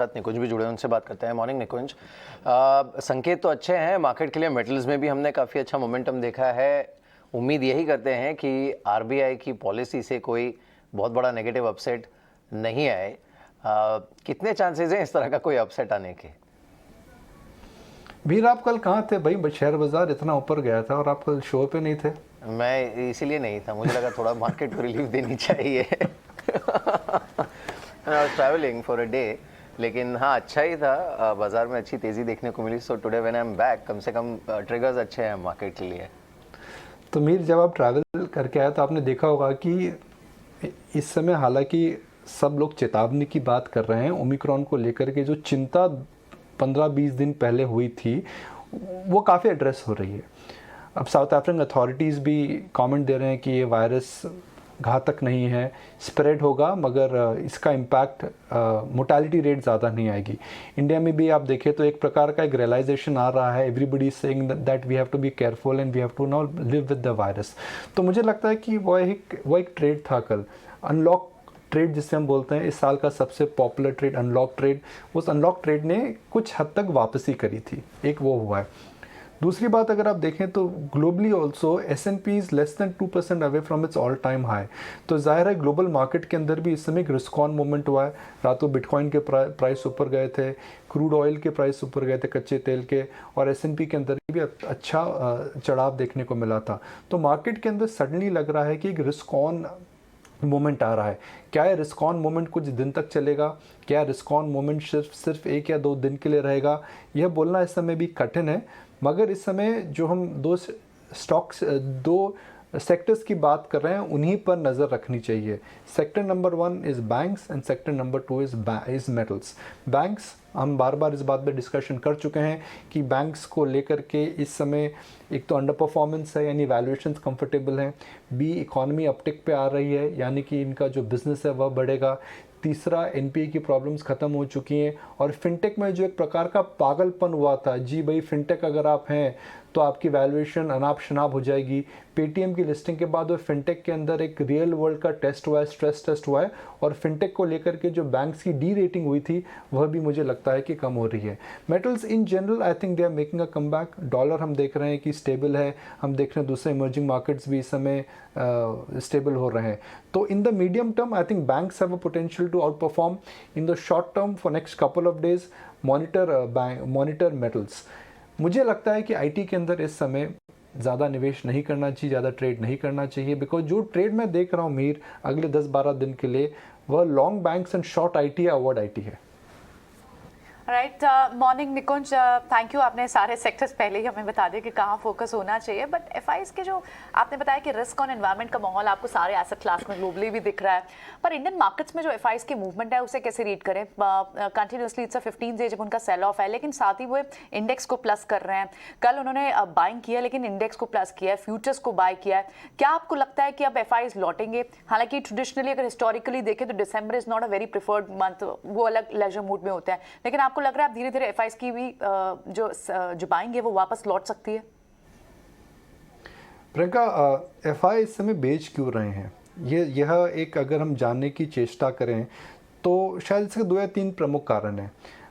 साथ निकुंज भी जुड़े हैं, उनसे बात करते हैं। मॉर्निंग निकुंज, संकेत तो अच्छे हैं मार्केट के लिए। मेटल्स में भी हमने काफ़ी अच्छा मोमेंटम देखा है। उम्मीद यही करते हैं कि आरबीआई की पॉलिसी से कोई बहुत बड़ा नेगेटिव अपसेट नहीं आए। कितने चांसेस हैं इस तरह का कोई अपसेट आने के? वीर, आप कल कहाँ थे भाई? शेयर बाजार इतना ऊपर गया था और आप कल शो पे नहीं थे। मैं इसीलिए नहीं था, मुझे लगा थोड़ा मार्केट को रिलीफ देनी चाहिए। ट्रैवलिंग फॉर अ डे, लेकिन हाँ अच्छा ही था। बाजार में अच्छी तेज़ी देखने को मिली। So today when I am back, कम से कम ट्रिगर्स अच्छे हैं मार्केट के लिए। तो मीर, जब आप ट्रैवल करके आए तो आपने देखा होगा कि इस समय हालांकि सब लोग चेतावनी की बात कर रहे हैं, ओमिक्रॉन को लेकर के जो चिंता 15-20 दिन पहले हुई थी वो काफ़ी एड्रेस हो रही है। अब साउथ अफ्रीकन अथॉरिटीज़ भी कमेंट दे रहे हैं कि ये वायरस घातक नहीं है, स्प्रेड होगा मगर इसका इम्पैक्ट मोर्टेलिटी रेट ज़्यादा नहीं आएगी। इंडिया में भी आप देखें तो एक प्रकार का एक रियलाइजेशन आ रहा है, everybody saying that we have to be careful and we have to now live with the virus. तो मुझे लगता है कि वो एक ट्रेड था कल, अनलॉक ट्रेड जिसे हम बोलते हैं। इस साल का सबसे पॉपुलर ट्रेड अनलॉक ट्रेड, उस अनलॉक ट्रेड ने कुछ हद तक वापसी करी थी, एक वो हुआ है। दूसरी बात अगर आप देखें तो globally also S&P is less than 2% away from its all time high. तो जाहिर है ग्लोबल मार्केट के अंदर भी इस समय एक रिस्क ऑन मोमेंट हुआ है। रातों बिटकॉइन के प्राइस ऊपर गए थे, क्रूड ऑयल के प्राइस ऊपर गए थे, कच्चे तेल के, और S&P के अंदर भी अच्छा चढ़ाव देखने को मिला था। तो मार्केट के अंदर सडनली लग रहा है कि एक रिस्क ऑन मोमेंट आ रहा है। क्या ये रिस्क ऑन मोमेंट कुछ दिन तक चलेगा? क्या रिस्क ऑन मोमेंट सिर्फ 1 या 2 दिन के लिए रहेगा? यह बोलना इस समय भी कठिन है। मगर इस समय जो हम दो सेक्टर्स की बात कर रहे हैं उन्हीं पर नज़र रखनी चाहिए। Sector number 1 is banks and sector number 2 is metals. Banks, हम बार बार इस बात पे डिस्कशन कर चुके हैं कि बैंक्स को लेकर के इस समय एक तो अंडर परफॉर्मेंस है, यानी वैल्यूएशंस कंफर्टेबल हैं। बी, इकॉनमी अपटिक पे आ रही है, यानी कि इनका जो बिज़नेस है वह बढ़ेगा। तीसरा, एनपीए की प्रॉब्लम्स ख़त्म हो चुकी हैं। और फिनटेक में जो एक प्रकार का पागलपन हुआ था, जी भाई फिनटेक अगर आप हैं तो आपकी वैल्यूएशन अनाप शनाप हो जाएगी। पेटीएम की लिस्टिंग के बाद वो फिनटेक के अंदर एक रियल वर्ल्ड का टेस्ट हुआ है, स्ट्रेस टेस्ट हुआ है, और फिनटेक को लेकर के जो बैंक्स की डी रेटिंग हुई थी वह भी मुझे लगता है कि कम हो रही है। Metals in general I think they are making a comeback. Dollar हम देख रहे हैं कि स्टेबल है, हम देख रहे हैं दूसरे इमर्जिंग मार्केट्स भी इस समय स्टेबल हो रहे हैं। तो in the medium term I think banks have a potential to outperform. In the short term for next couple of days monitor metals. मुझे लगता है कि आईटी के अंदर इस समय ज़्यादा निवेश नहीं करना चाहिए, ज़्यादा ट्रेड नहीं करना चाहिए, बिकॉज जो ट्रेड मैं देख रहा हूँ मीर अगले 10-12 दिन के लिए वह long banks and short IT या अवॉर्ड आईटी है। Right, morning Nikunj, thank you. आपने सारे सेक्टर्स पहले ही हमें बता दिए कि कहाँ फोकस होना चाहिए, बट एफआईज के जो आपने बताया कि रिस्क ऑन एनवायरनमेंट का माहौल आपको सारे एसेट क्लास में ग्लोबली भी दिख रहा है, पर इंडियन मार्केट्स में जो एफआईज की मूवमेंट है उसे कैसे रीड करें? कंटिन्यूसली इट्स 15 डे जब उनका सेल ऑफ है, लेकिन साथ ही वो इंडेक्स को प्लस कर रहे हैं। कल उन्होंने बाइंग किया लेकिन इंडेक्स को प्लस किया है, फ्यूचर्स को बाय किया है। क्या आपको लगता है कि अब एफआईज लौटेंगे? हालांकि ट्रेडिशनली अगर हिस्टोरिकली देखें तो December is not a very preferred month, वो अलग लेजर मूड में होता है, लेकिन आपको लग रहा है धीरे धीरे एफआईज की भी जो बाइंग है वो वापस लौट सकती है? प्रियंका, एफआई इस समय बेच क्यों रहे हैं, यह एक अगर हम जानने की चेष्टा करें तो शायद इसके 2 या 3 प्रमुख कारण हैं।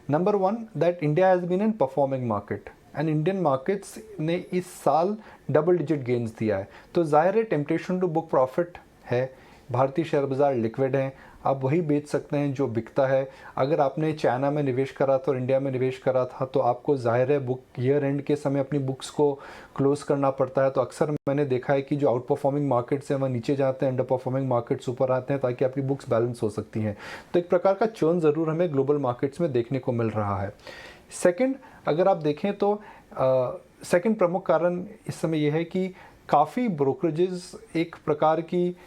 Number 1, that India has been an performing market and Indian markets ने इस साल डबल डिजिट गेन्स दिया है। तो जाहिर है टेम्पटेशन टू बुक प्रॉफिट है। भारतीय शेयर बाज़ार लिक्विड हैं, आप वही बेच सकते हैं जो बिकता है। अगर आपने चाइना में निवेश करा था और इंडिया में निवेश करा था तो आपको जाहिर है बुक ईयर एंड के समय अपनी बुक्स को क्लोज करना पड़ता है। तो अक्सर मैंने देखा है कि जो आउट परफॉर्मिंग मार्केट्स हैं वह नीचे जाते हैं, अंडर परफॉर्मिंग मार्केट्स ऊपर आते हैं, ताकि आपकी बुक्स बैलेंस हो सकती हैं। तो एक प्रकार का चर्न ज़रूर हमें ग्लोबल मार्केट्स में देखने को मिल रहा है। सेकेंड, अगर आप देखें तो सेकेंड प्रमुख कारण इस समय यह है कि काफ़ी ब्रोकरेजेस एक प्रकार की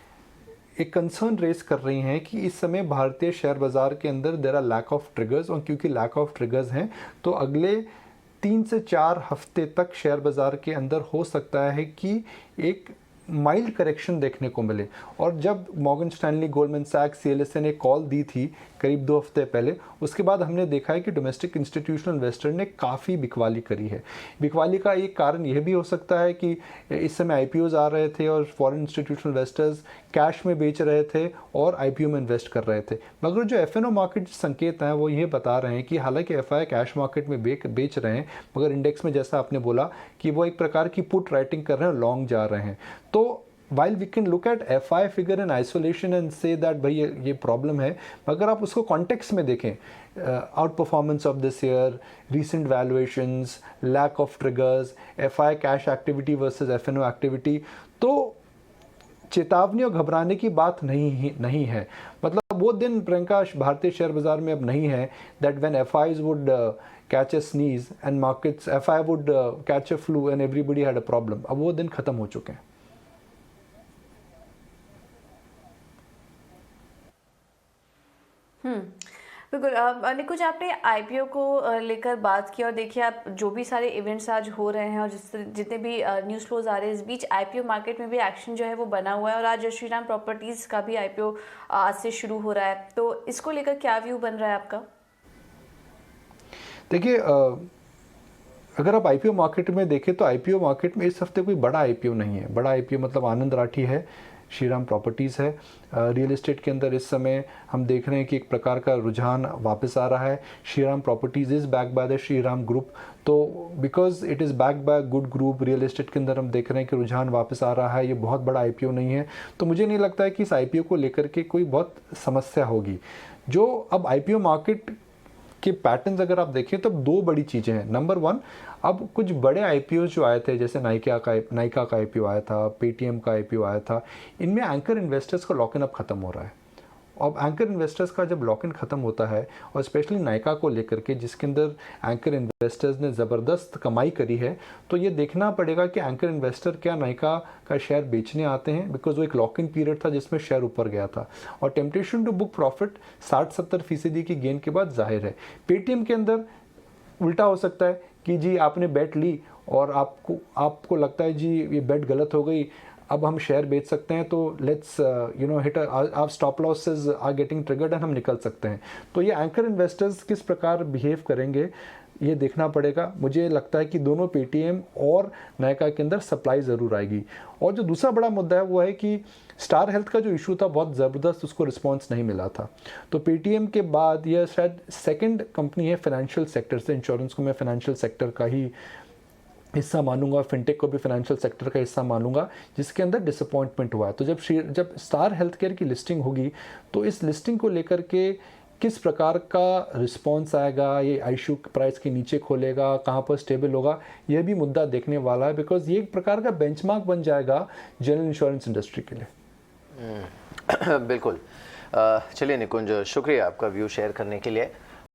एक कंसर्न रेस कर रही हैं कि इस समय भारतीय शेयर बाज़ार के अंदर there are lack of triggers, और क्योंकि लैक ऑफ ट्रिगर्स हैं तो अगले 3 से 4 हफ्ते तक शेयर बाज़ार के अंदर हो सकता है कि एक माइल्ड करेक्शन देखने को मिले। और जब मॉर्गन स्टैनली, गोल्डमैन सैक्स, सीएलएसए ने कॉल दी थी करीब 2 हफ्ते पहले, उसके बाद हमने देखा है कि डोमेस्टिक इंस्टीट्यूशनल इन्वेस्टर ने काफ़ी बिकवाली करी है। बिकवाली का एक कारण यह भी हो सकता है कि इस समय आईपीओज आ रहे थे और फॉरेन इंस्टीट्यूशनल इन्वेस्टर्स कैश में बेच रहे थे और आईपीओ में इन्वेस्ट कर रहे थे। मगर जो एफएनओ मार्केट संकेत हैं वो ये बता रहे हैं कि हालांकि एफआई कैश मार्केट में बेच रहे हैं, मगर इंडेक्स में जैसा आपने बोला कि वो एक प्रकार की पुट राइटिंग कर रहे हैं, लॉन्ग जा रहे हैं। तो while we can look at FI figure in isolation and say that भाई ये प्रॉब्लम है, मगर आप उसको कॉन्टेक्स्ट में देखें, outperformance of this year, recent valuations, lack of triggers, FI cash activity versus FnO activity, तो चेतावनी और घबराने की बात नहीं है। मतलब वो दिन प्रियंका भारतीय शेयर बाजार में अब नहीं है that when FIIs would catch a sneeze and markets, FI would catch a flu and everybody had a problem. अब वो दिन खत्म हो चुके हैं। बिल्कुल। निकुंज, आपने आईपीओ को लेकर बात की और देखिए आप जो भी सारे इवेंट्स आज हो रहे हैं और जितने भी न्यूज़ फ्लोज आ रहे हैं, इस बीच आईपीओ मार्केट में भी एक्शन जो है वो बना हुआ है और आज श्रीराम प्रॉपर्टीज़ का भी आईपीओ आज से शुरू हो रहा है, तो इसको लेकर क्या व्यू बन रहा है आपका? देखिए, अगर आप आईपीओ मार्केट में देखें तो आईपीओ मार्केट में इस हफ्ते कोई बड़ा आईपीओ नहीं है। बड़ा आईपीओ मतलब आनंद राठी है, श्रीराम प्रॉपर्टीज़ है। रियल एस्टेट के अंदर इस समय हम देख रहे हैं कि एक प्रकार का रुझान वापस आ रहा है। Shriram properties is back by the Shriram group, तो because it is back by good group, real estate के अंदर हम देख रहे हैं कि रुझान वापस आ रहा है। ये बहुत बड़ा आईपीओ नहीं है, तो मुझे नहीं लगता है कि इस आईपीओ को लेकर के कोई बहुत समस्या होगी। जो अब आईपीओ मार्केट के पैटर्न्स अगर आप देखें तो दो बड़ी चीज़ें हैं। नंबर 1, अब कुछ बड़े आईपीओ जो आए थे, जैसे नाइका का आईपीओ आया था, पेटीएम का आईपीओ आया था, इनमें एंकर इन्वेस्टर्स का लॉक इन अप खत्म हो रहा है। अब एंकर इन्वेस्टर्स का जब लॉक इन खत्म होता है, और स्पेशली नाइका को लेकर के जिसके अंदर एंकर इन्वेस्टर्स ने ज़बरदस्त कमाई करी है, तो ये देखना पड़ेगा कि एंकर इन्वेस्टर क्या नाइका का शेयर बेचने आते हैं, बिकॉज वो एक लॉक इन पीरियड था जिसमें शेयर ऊपर गया था और टेम्पटेशन टू बुक प्रॉफिट 60-70% की गेन के बाद जाहिर है। पेटीएम के अंदर उल्टा हो सकता है कि जी आपने बेट ली और आपको लगता है जी ये बेट गलत हो गई, अब हम शेयर बेच सकते हैं, तो लेट्स हिट आप stop losses are getting triggered and हम निकल सकते हैं। तो ये एंकर इन्वेस्टर्स किस प्रकार बिहेव करेंगे ये देखना पड़ेगा। मुझे लगता है कि दोनों पेटीएम और नाइका के अंदर सप्लाई ज़रूर आएगी। और जो दूसरा बड़ा मुद्दा है वो है कि स्टार हेल्थ का जो इशू था बहुत ज़बरदस्त, उसको रिस्पांस नहीं मिला था। तो पेटीएम के बाद यह शायद सेकंड कंपनी है फाइनेंशियल सेक्टर से, इंश्योरेंस को मैं फाइनेंशियल सेक्टर का ही हिस्सा मानूंगा, फिनटेक को भी फाइनेंशियल सेक्टर का हिस्सा मानूंगा, जिसके अंदर डिसअपॉइंटमेंट हुआ है। तो जब स्टार हेल्थ केयर की लिस्टिंग होगी तो इस लिस्टिंग को लेकर के किस प्रकार का रिस्पांस आएगा, ये आईशू प्राइस के नीचे खोलेगा, कहाँ पर स्टेबल होगा, यह भी मुद्दा देखने वाला है, बिकॉज ये एक प्रकार का बेंचमार्क बन जाएगा जनरल इंश्योरेंस इंडस्ट्री के लिए। बिल्कुल। चलिए निकुंज, शुक्रिया आपका व्यू शेयर करने के लिए।